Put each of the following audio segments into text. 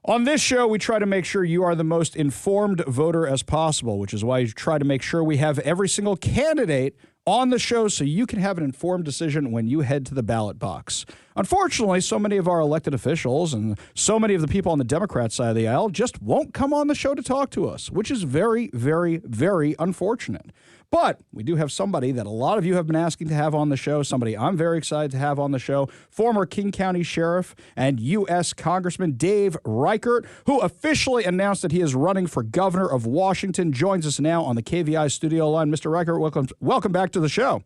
On this show, we try to make sure you are the most informed voter as possible, which is why you try to make sure we have every single candidate on the show so you can have an informed decision when you head to the ballot box. Unfortunately, so many of our elected officials and so many of the people on the Democrat side of the aisle just won't come on the show to talk to us, which is very, very, very unfortunate. But we do have somebody that a lot of you have been asking to have on the show, somebody I'm very excited to have on the show, former King County Sheriff and U.S. Congressman Dave Reichert, who officially announced that he is running for governor of Washington, joins us now on the KVI studio line. Mr. Reichert, welcome back to the show.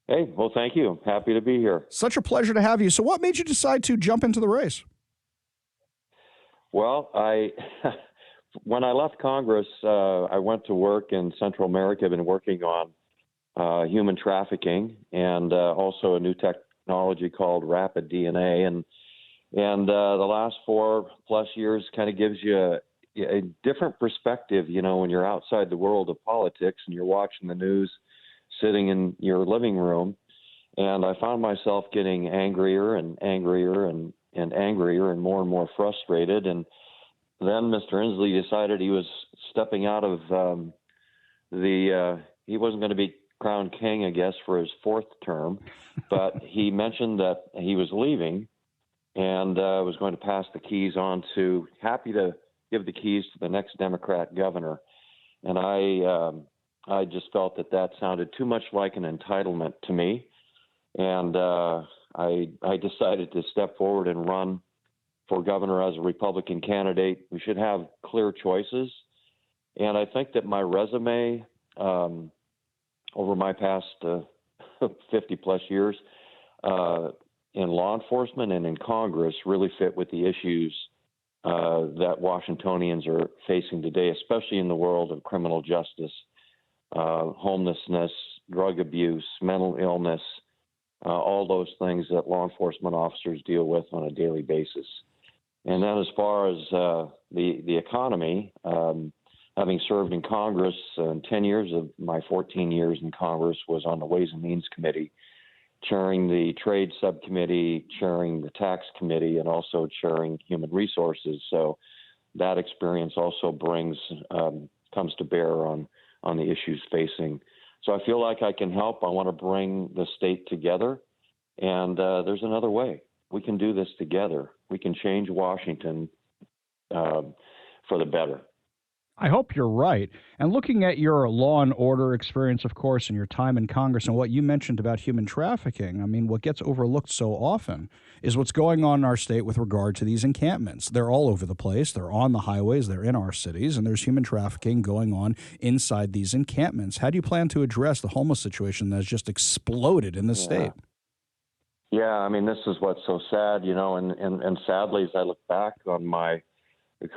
Hey, well, thank you. Happy to be here. Such a pleasure to have you. So what made you decide to jump into the race? Well, when I left Congress, I went to work in Central America. I've been working on human trafficking and also a new technology called rapid DNA. And the last 4+ years kind of gives you a different perspective, when you're outside the world of politics and you're watching the news sitting in your living room. And I found myself getting angrier and angrier and angrier and more frustrated. And then Mr. Inslee decided he was stepping out of he wasn't going to be crowned king, I guess, for his 4th term, but he mentioned that he was leaving and was going to pass the keys on happy to give the keys to the next Democrat governor. And I just felt that sounded too much like an entitlement to me. And I decided to step forward and run for governor as a Republican candidate. We should have clear choices. And I think that my resume over my past 50+ years in law enforcement and in Congress really fit with the issues that Washingtonians are facing today, especially in the world of criminal justice, homelessness, drug abuse, mental illness, all those things that law enforcement officers deal with on a daily basis. And then as far as the economy, having served in Congress, 10 years of my 14 years in Congress was on the Ways and Means Committee, chairing the Trade Subcommittee, chairing the Tax Committee, and also chairing Human Resources. So that experience also comes to bear on the issues facing. So I feel like I can help. I want to bring the state together, and there's another way. We can do this together. We can change Washington for the better. I hope you're right. And looking at your law and order experience, of course, and your time in Congress and what you mentioned about human trafficking, I mean, what gets overlooked so often is what's going on in our state with regard to these encampments. They're all over the place. They're on the highways. They're in our cities. And there's human trafficking going on inside these encampments. How do you plan to address the homeless situation that has just exploded in the state? Yeah, I mean, this is what's so sad, and sadly, as I look back on my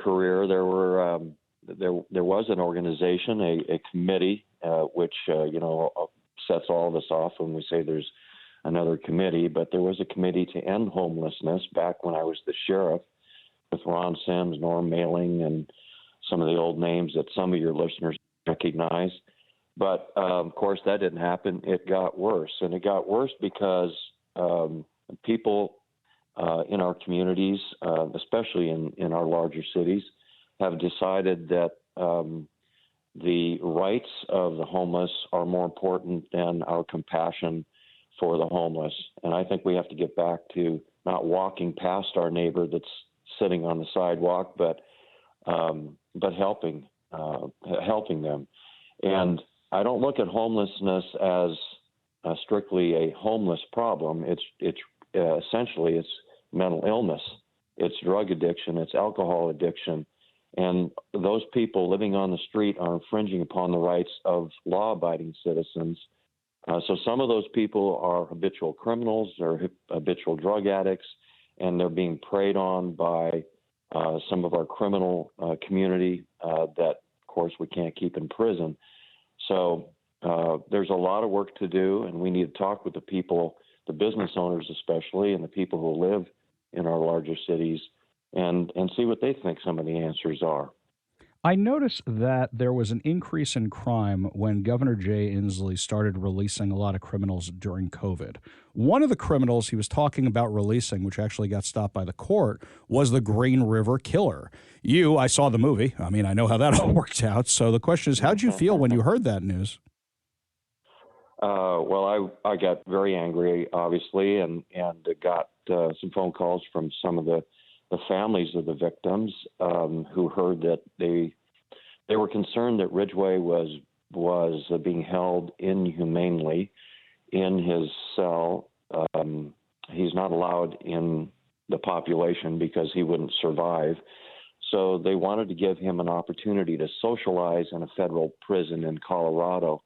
career, there was an organization, a committee, which, sets all of us off when we say there's another committee, but there was a committee to end homelessness back when I was the sheriff with Ron Sims, Norm Mailing, and some of the old names that some of your listeners recognize. But, of course, that didn't happen. It got worse, and it got worse because people in our communities, especially in our larger cities, have decided that the rights of the homeless are more important than our compassion for the homeless. And I think we have to get back to not walking past our neighbor that's sitting on the sidewalk, but helping them. And I don't look at homelessness as strictly a homeless problem. It's essentially it's mental illness, it's drug addiction, it's alcohol addiction. And those people living on the street are infringing upon the rights of law-abiding citizens. So some of those people are habitual criminals, they're habitual drug addicts, and they're being preyed on by some of our criminal community that, of course, we can't keep in prison. So there's a lot of work to do, and we need to talk with the people, the business owners especially, and the people who live in our larger cities, and see what they think some of the answers are. I noticed that there was an increase in crime when Governor Jay Inslee started releasing a lot of criminals during COVID. One of the criminals he was talking about releasing, which actually got stopped by the court, was the Green River Killer. I saw the movie. I mean, I know how that all worked out. So the question is, how'd you feel when you heard that news? Well, I got very angry, obviously, and got some phone calls from some of the families of the victims who heard that they were concerned that Ridgway was being held inhumanely in his cell. He's not allowed in the population because he wouldn't survive. So they wanted to give him an opportunity to socialize in a federal prison in Colorado.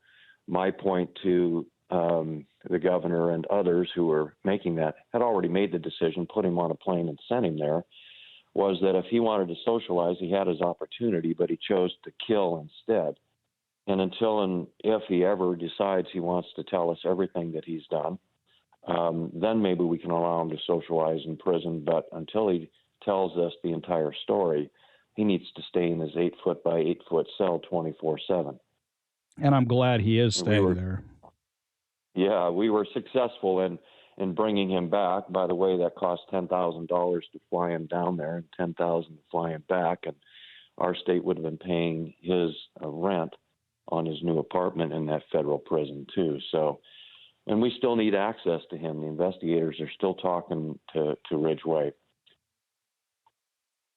My point to the governor and others who were making that, had already made the decision, put him on a plane and sent him there, was that if he wanted to socialize, he had his opportunity, but he chose to kill instead. And until and if he ever decides he wants to tell us everything that he's done, then maybe we can allow him to socialize in prison. But until he tells us the entire story, he needs to stay in his 8-foot by 8-foot cell 24/7. And I'm glad he is staying there. Yeah, we were successful in bringing him back. By the way, that cost $10,000 to fly him down there and $10,000 to fly him back. And our state would have been paying his rent on his new apartment in that federal prison too. So, and we still need access to him. The investigators are still talking to Ridgway.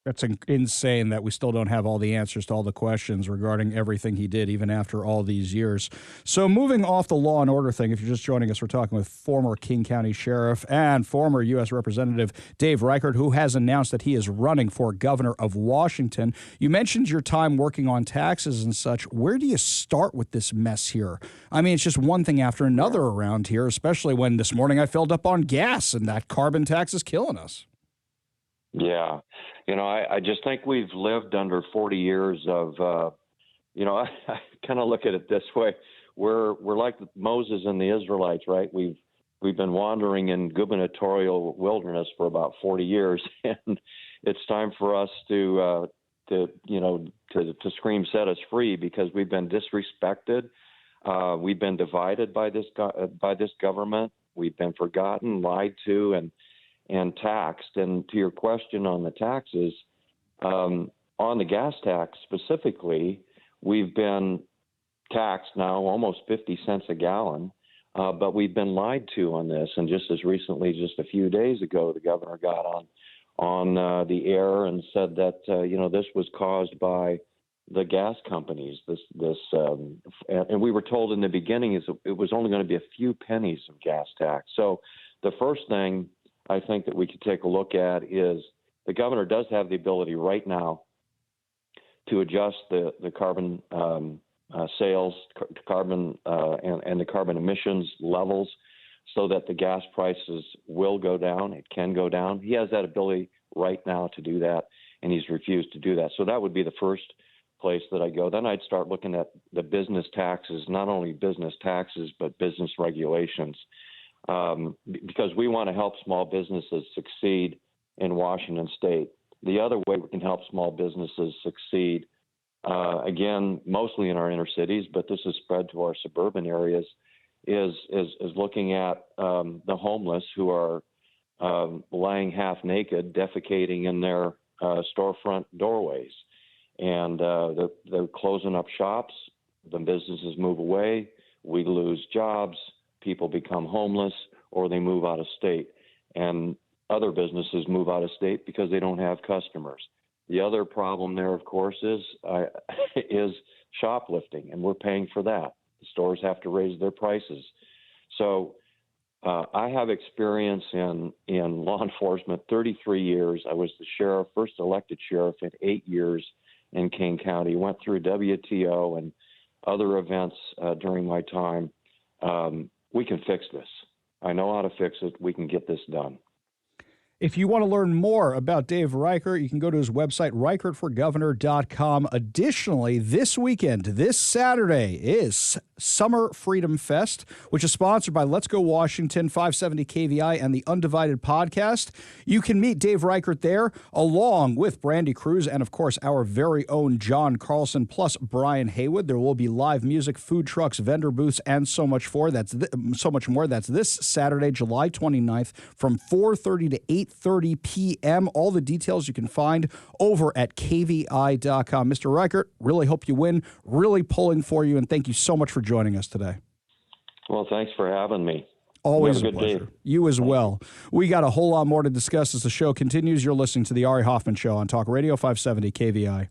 That's insane that we still don't have all the answers to all the questions regarding everything he did, even after all these years. So moving off the law and order thing, if you're just joining us, we're talking with former King County Sheriff and former U.S. Representative Dave Reichert, who has announced that he is running for governor of Washington. You mentioned your time working on taxes and such. Where do you start with this mess here? I mean, it's just one thing after another around here, especially when this morning I filled up on gas and that carbon tax is killing us. Yeah. I just think we've lived under 40 years of, I kind of look at it this way. We're like Moses and the Israelites, right? We've been wandering in gubernatorial wilderness for about 40 years, and it's time for us to scream, set us free, because we've been disrespected. We've been divided by this government. We've been forgotten, lied to, and taxed. And to your question on the taxes, on the gas tax specifically, we've been taxed now almost 50 cents a gallon, but we've been lied to on this. And just as recently, just a few days ago, the governor got on the air and said that this was caused by the gas companies. And we were told in the beginning it was only going to be a few pennies of gas tax. So the first thing I think that we could take a look at is the governor does have the ability right now to adjust the carbon sales, carbon and the carbon emissions levels, so that the gas prices will go down. It can go down. He has that ability right now to do that, and he's refused to do that. So that would be the first place that I go. Then I'd start looking at the business taxes, not only business taxes, but business regulations. Because we want to help small businesses succeed in Washington state. The other way we can help small businesses succeed, again, mostly in our inner cities, but this is spread to our suburban areas, is looking at the homeless who are lying half naked, defecating in their storefront doorways. And they're closing up shops. The businesses move away. We lose jobs. People become homeless, or they move out of state, and other businesses move out of state because they don't have customers. The other problem there, of course, is shoplifting, and we're paying for that. The stores have to raise their prices. So I have experience in law enforcement, 33 years. I was the sheriff, first elected sheriff in 8 years in King County, went through WTO and other events during my time. We can fix this. I know how to fix it. We can get this done. If you want to learn more about Dave Reichert, you can go to his website, reichertforgovernor.com. Additionally, this weekend, this Saturday, is Summer Freedom Fest, which is sponsored by Let's Go Washington, 570 KVI, and the Undivided Podcast. You can meet Dave Reichert there, along with Brandy Cruz and, of course, our very own John Carlson, plus Brian Haywood. There will be live music, food trucks, vendor booths, and so much more. That's this Saturday, July 29th, from 4:30 to 8:30 p.m. All the details you can find over at kvi.com. Mr. Reichert, really hope you win. Really pulling for you, and thank you so much for joining us today. Well, thanks for having me. Always a a good pleasure. day. You as well. We got a whole lot more to discuss as the show continues. You're listening to the Ari Hoffman Show on Talk Radio 570 KVI.